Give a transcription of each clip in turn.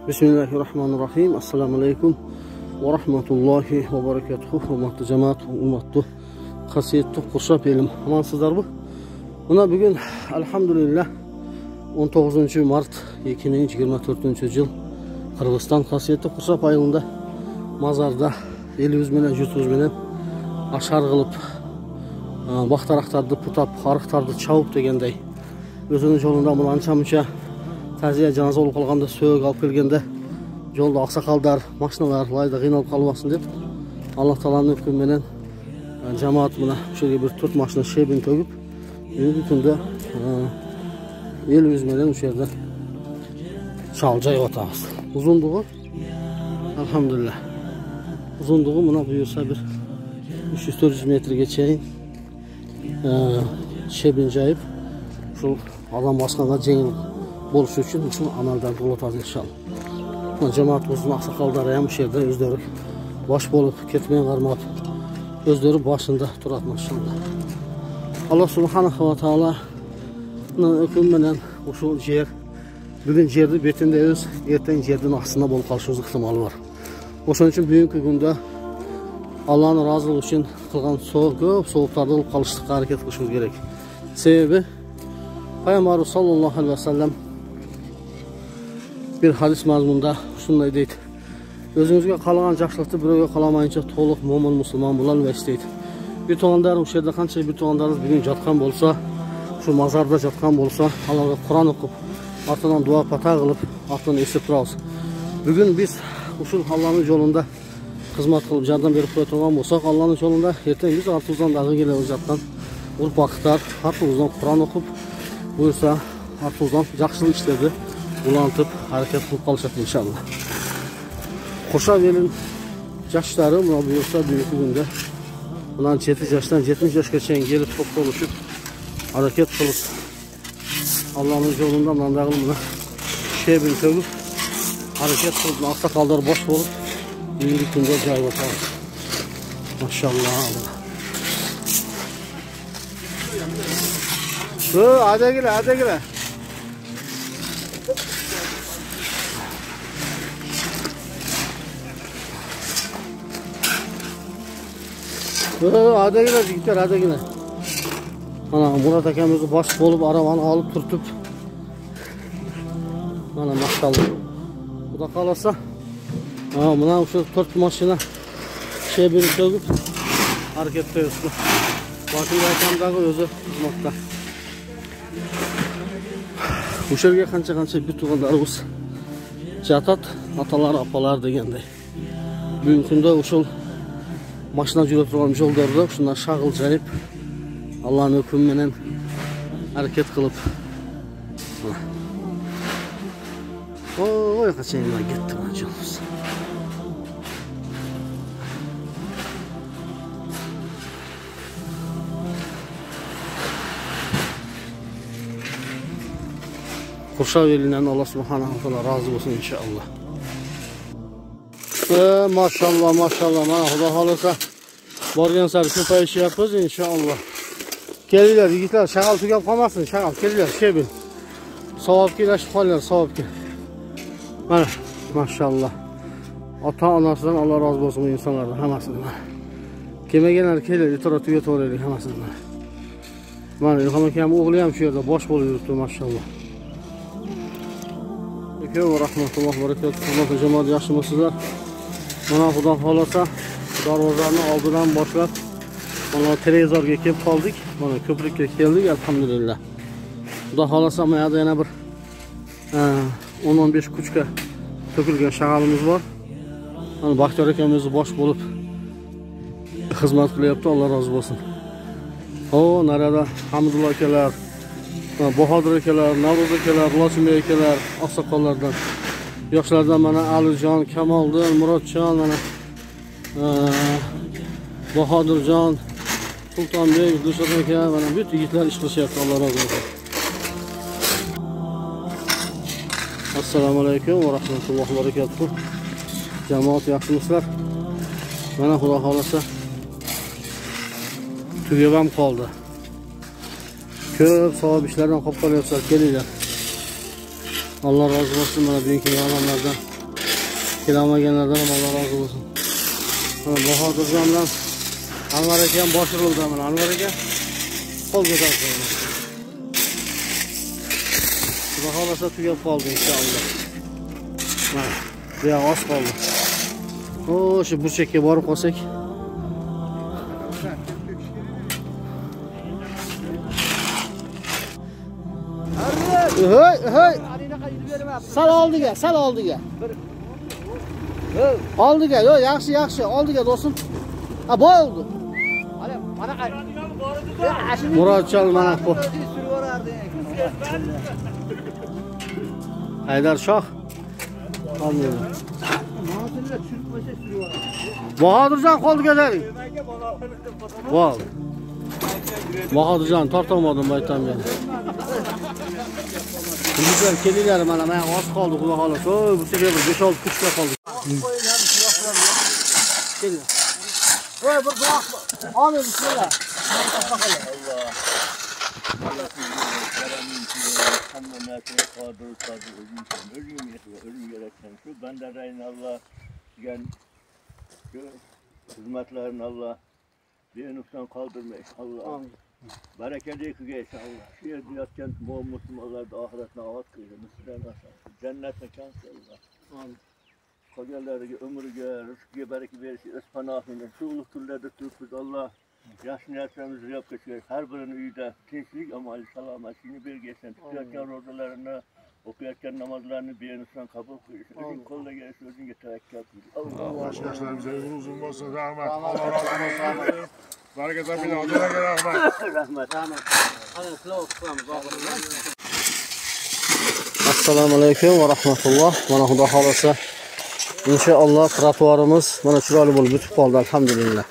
Bismillahirrahmanirrahim. Assalomu alaykum va rahmatullohi va barakatuh. Hurmatli jamoat, hurmatli qasiyatli Qurshab elim. Amansizlarmi? Mana bugun alhamdulillah 19 mart 2024 yil Qirg'iziston qasiyatli Qurshab ayılında mazarda elimiz bilan yurtimiz bilan ashar qilib baxtaraqtarni putap, xariqtarni chavib deganday o'zining yo'lida buni ancha-muncha ta'ziya janoza olib qolganda so'g olib kelganda yo'lda oqsoqollar, mashinalar layda qiynalib qolmasin deb Alloh taolaning hukmi bilan jamoat buni shu yerga bir 4 mashina shebin to'gib bugungi kunda elimiz bilan o'sha yerda shol joy o'tamiz. Uzunligi alhamdulillah. Uzunligi mana bu yersa bir 300-400 metrgacha shebin joyib shu odam boshqaga yengil bo'lishi uchun shu amaldan o'tadi inshaalloh. Jamoatimizning oqsoqollari ham shu yerda o'zlari bosh bo'lib ketmay qarmab o'zlari boshida turadi inshaalloh. Alloh subhanahu va taolo hukm bilan o'sha yer bugun yerni betida o'z, ertaga yerning ostida bo'lib qolishi ehtimoli bor. O'shaning uchun bugungi kunda Allohning roziligi uchun qilgan ko'p sovuqlarda bo'lib qolishga harakat qilishimiz kerak. Sebebi Payg'ambar sallallohu alayhi vasallam bir hadis mazmunda shunday deydi: o'zingizga qolgan yaxshilikni birovga qalamayincha to'liq mo'min musulmon bo'lolmaysiz deydi. Bir to'g'anlar o'sha yerda qancha bir to'g'anlaringiz bugun yotgan bo'lsa, shu mazarda yotgan bo'lsa, Allohga Qur'on o'qib, ortidan duo pata qilib, ortidan esib turamiz. Bugun biz ushul Allohning yo'lida xizmat qilib yordam berib qo'ya turgan bo'lsak, Allohning yo'lida ertaga biz ortimizdan dag'i kelayotgan urpaqlar ortimizdan Qur'on o'qib, buyursa ortimizdan yaxshilik ishlarni ulantib harakat qilib qolishadi inshaalloh. Qurshab elin yoshlari mana bu yerda bugungi kunda bundan 7 yoshdan 70 yoshgacha kelib to'plashib harakat qilib Allohning yo'lida mandag'il buni shebin to'gib harakat qilib oqsoqollar bosh bo'lib bugungi kunda joy o'tadi. Maşallah. Hadi gel, hadi gel. Hadi gel yigitlar, hadi gel. Mana Murat akamizni bosh bo'lib arabani olib turtib. Mana maşallah. Xudo qalasa. Mana o'sha 4 mashina shebin to'gib harakat qilibdi. Boshida akamdagi o'zi xizmatda. O'sha yerga qancha bir to'g'anlarimiz jatat, atalar, apalar deganday. Bugungi kunda o'sha mashina yurib turgan yo'llarda shundan shag'il jarib Allohning hukmi bilan harakat qilib. Oy, qachonlar ketdi mana yo'limiz. Qurshab elinden Allah subhanahu wa ta'ala razı olsun inşallah. Maşallah maşallah. Xudo xolasa borgan sari ko'payishni yapamiz inşallah. Kelinglar yigitlar, shag'al tugab qolmasin, shag'al kelinglar, shebin. Savobga ilashib qolinglar, savobga. Mana maşallah. Ota-onasidan Alloh rozi bo'lsin bu insonlardan hammasidan. Kelmaganlar kelinglar, itorat tugatavering hammasidan. Mana Ilhom akam o'g'li ham shu yerda bosh bo'lib yuribdi maşallah. Ve rahmetullah berekatuhu. Hurmatli jamoat, yaxshimisizlar? Mana Xudo xolasa darvozani oldidan boshlab mana televizorga kelib qoldik. Mana ko'prikka keldik alhamdulillah. Xudo xolasa mana yerda yana bir 10-15 kuchga to'kilgan shag'alimiz bor. Mana Baxtiyor akamiz bosh bo'lib xizmat qilyapti. Alloh rozi bo'lsin. Narada Hamdulloh akalar, Bahodir akalar, Navro'z akalar, Lochimay akalar, oqsoqollardan, yoshlardan mana Alijon, Kamoliddin, Murodjon, mana Bahodirjon, Sultonbek, Dilshod aka, mana bu yigitlar ish qilishyapti. Alloh rozi bo'lsin. Assalomu alaykum va rahmatullohi va barakatuh. Jamoat, yaxshimisizlar? Mana Xudo xolasa tugab ham qoldi. Ko'p savob ishlardan qolib qolyapsizlar, kelinglar. Allah razı olsun, bana bugünkü yağlamlardan Kelamaganlardan ham Allah razı olsun. Bahodirjon bilan Anvar aka ham boshiruldi mana. Anvar aka qo'l ko'tardi. Xudo xolasa tugab qoldi inshaalloh. Mana, bu yoq oz qoldi. Shu burchakka borib qolsak. Hey. Sal oldiga. Oldiga, yo'q, yaxshi, oldiga do'stim. Bo'ldi. Murodjon mana bu. Haydar Shoh. Bahodirjon qo'lga ko'taring. Voy. Bahodirjon tortolmadim baytam men. Bizlar kelinglar mana oz qoldi xudo xolasa. Bu sefer 5-6 kuchlar qoldi. Keling. Voy bir duo. Amin bismillah. Hizmetlerin Allah bir noksan kaldırmayın Allah. Bereketli kıyısı Allah. Şu yerde yatken Müslümanlar da ahiretine avat kıydı. Müslüman cennet mekansı Allah. Amin. Kocaları ömürge, rızkıya bereket versin. Özpanahine, sığlık türlerde Türk'üz Allah. Yaşlı yap geçiyor. Her birinin üyde tinçlik amali selametini bir geçsin. Tutuyorken rozalarını, okuyarken namazlarını bir insan kabul kıyırsın. Özün kolla gelsin, özün tevekkül kıyırsın. Allah yaşlarımıza uzun olsun, rahmet. Allah razı olsun. Bereket abine adına gel rahmet. Assalomu alaykum va rahmatulloh. Mana xudo xolasa inshaalloh trotuarimiz mana chiroyli bo'lib bitib qoldi, alhamdulillah.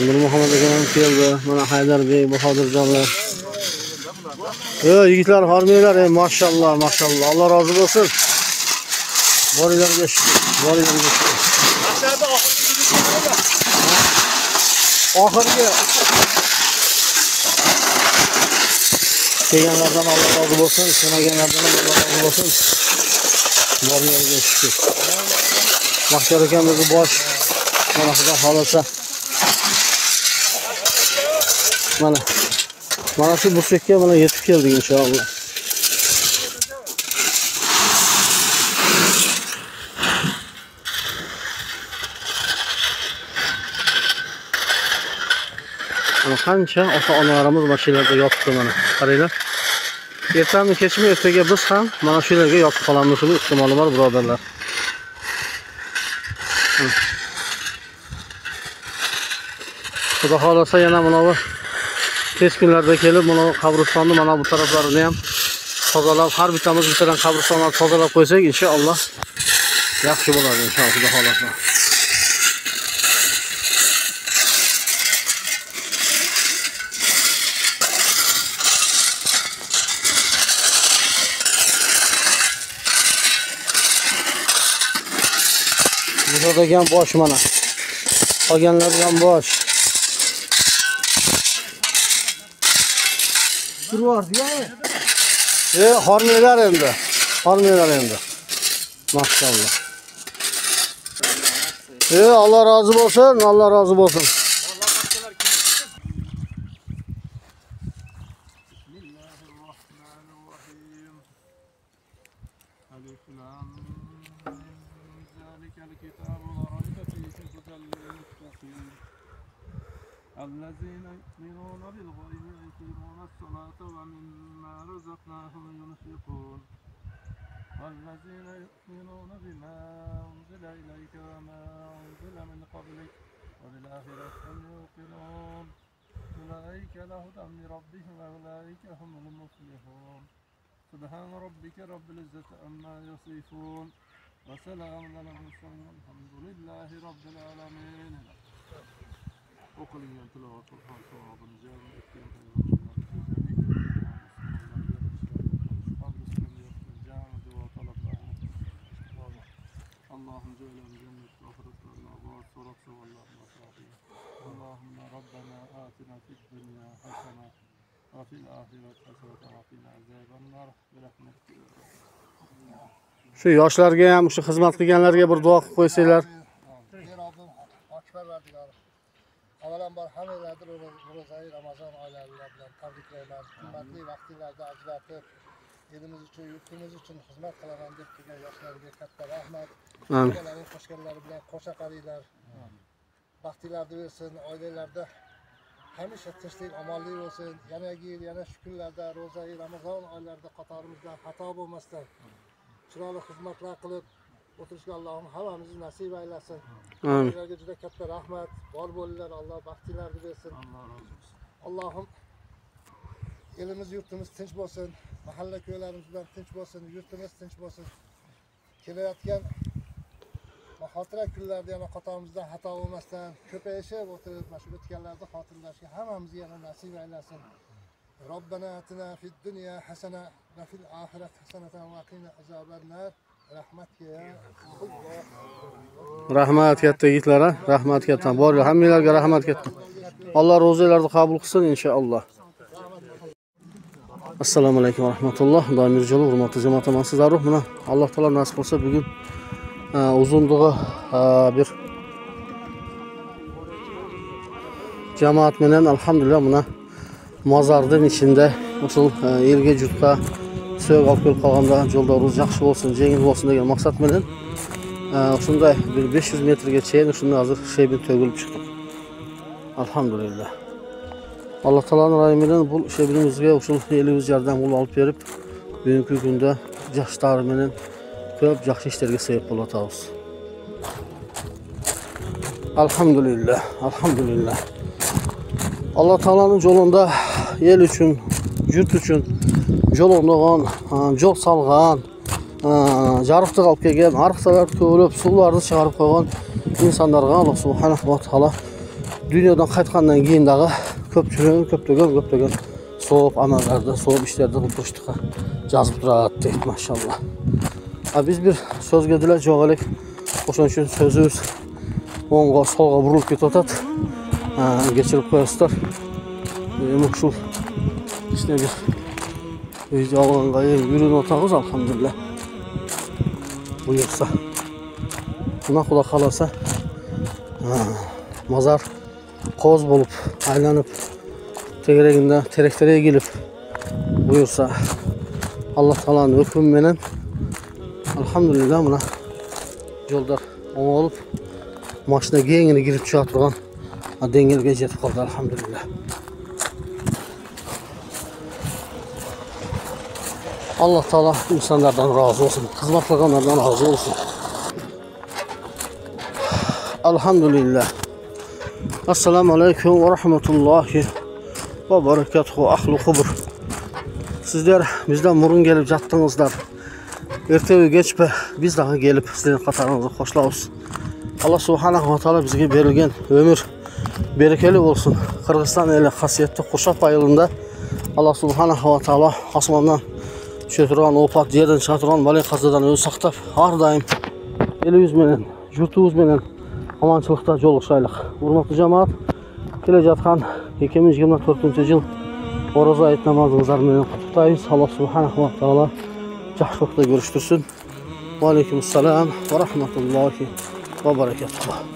Nur Muhammad akam keldi. Mana Haydar bey, Bahodirjonlar. Yigitlar, hormanglar, maşallah. Allah razı olsun. Boringlarga shukr. Oxirgi kelganlardan Allah razı olsun, kelmaganlardan Allah razı olsun. Boringlarga shukr. Mahshar akamizning bosh mana xudo xolasa. Mana shu burchakka mana yetib keldik inshaalloh. Qancha ota-onalarimiz mashinada yotibdi mana. Qaranglar. Ertami kechmi ertaga biz ham mana shu yerga yotib qolamiz, bu ehtimoli bor birodarlar. Xudo xolasa yana mana bu tez kunlarda kelib mana qabristonni mana bu taraflarini ham tozalab, har bitamiz bittadan qabristonni tozalab qo'ysak, inshaalloh yaxshi bo'ladi inshaalloh xudo xolasa. Buzodagan bosh mana. Qolganlardan bosh. Turvardi-ya. Hormanglar endi. Maşallah. Allah razı olsun. الذين يؤمنون بالغيب ويقيمون الصلاة ومما رزقناهم ينفقون والذين يؤمنون بما أنزل إليك وما أنزل من قبلك وبالآخرة هم يوقنون أولئك لهدى من ربهم وأولئك هم المفلحون سبحان ربك رب العزة عما يصفون وسلام على المرسلين والحمد لله رب العالمين. Okulun tilavat Kur'an sevabını cevap ettiğim Allah'ım ceylemi cennet ve ahiretlerine vaat sorak sevallarına sahip. Allahümme Rabbena atina fid dünya hasene ve fil ahiret hasene ve fil azaben nar. Rahmetli. Şu yoshlarga ham, shu xizmat qilganlarga bir duo qilib qo'ysanglar. Rabbim ochqar verdiler. Avvalambor hammalarni ro'zai Ramazon oylari bilan tabriklayman. Qimmatli vaqtlarda ajratib, elimiz uchun, yurtimiz uchun xizmat qilaman deb turgan yoshlarga katta rahmat. Amin. Ularning qo'shganlari bilan qo'sha qaringlar. Baxtlarni bersin, oilalarda hamisha tinchlik, omonlik bo'lsin. Yanagi yil, yana shu kunlarda ro'zai Ramazon oylarida qatorimizdan xato bo'lmasdan chiroyli xizmatlar qilib o'tirishga Allohim hammamizni nasib aylasin. Amin. Ularga juda katta rahmat. Bor bo'linglar, Alloh baxtlarni bersin. Allohim elimiz, yurtimiz tinch bo'lsin. Mahalla ko'ylarimiz bilan tinch bo'lsin, yurtimiz tinch bo'lsin. Kelayotgan xotira kunlarda yana qatorimizdan xato bo'lmasdan ko'payishib o'tirib, mana shu o'tganlarni xotirlashga hammamizga yana nasib aylasin. Robbana atina fid dunya hasana va fil oxirati hasanatan va qina azobannar. Rahmatga ya Allah. Rahmat katta yigitlar, rahmat katta. Bor, hammalarga rahmat katta. Alloh ro'zalarni qabul qilsin inshaalloh. Assalomu alaykum va rahmatulloh. Doimir Jolov, hurmatli jamoat sizlar mana Alloh taolo nasib qilsa bugun uzunlig'i bir jamoat bilan alhamdulillah mana mozorning ichida usul elga jutqa suyak olib kelib qolganda yo'llarimiz yaxshi bo'lsin, yengil bo'lsin degan maqsad bilan shunday bir 500 metrga chayin shunda hozir shebin to'gilib chiqdik. Alhamdulillah. Alloh taoloning rahmidan bu shebinimizga usul 50 yordam olib berib, bugungi kunda yoshlar bilan ko'p yaxshi ishlarga sabab bo'lamiz. Alhamdulillah, alhamdulillah. Alloh taoloning yo'lida el uchun, yurt uchun yo'londigan, yo'l salgan, jarıqda qolib kelgan, ariqlar ko'lib, suvlarni chiqarib qo'ygan insonlarga Alloh subhanahu va taolo dunyodan qaytgandan keyindagi ko'ptagan so'p amallarda, so'p ishlarda o'tirishdiga jazib turadi, maşallah. Biz bir sözge dile jo'g'alik. O'shaning uchun so'zimiz o'ngga, solga burilib ketadi. Geçirib qo'yasizlar. Shu ishni bir video olganga yurib o'tamiz alhamdulillah. Buyursa. Buna Xudo xolasa mozor qo'z bo'lib, aylanib, tegiragida teraklarga kelib buyursa Alloh taoloning hukmi bilan alhamdulillah buna yo'lda olib mashina kengini girib chiqa turgan dengizga yetib qoldi alhamdulillah. Alloh taolo insonlardan rozi bo'lsin, xizmat qilganlardan rozi bo'lsin. Alhamdulillah. Assalomu alaykum va rahmatullohi va barakatuhu ahli qubur. Sizlar bizdan burun kelib jatdingizlar. Ertaga kechpa biz daha gelip sizlerin qatarınızı xoşlaymiz. Allah subhanahu va taolo bizga berilgan ömür berekeli olsun. Qirg'iziston eli xasiyatli Qo'shaq ayılında Allah subhanahu va taolo osmondan tushib turgan ofat, yerdan chiqib turgan balo qazodan o'zi saqlab, har doim elimiz bilan, yurtimiz bilan amanchilikda yo'lg'ishaylik. Hurmatli jamoat, kelajatgan 2024-yil O'roza oyit namozimizlar bilan qutlaymiz. Allah subhanahu va taolo yaxshilikda görüştürsün. Ve aleykümselam ve rahmetullahi ve berekatuhu.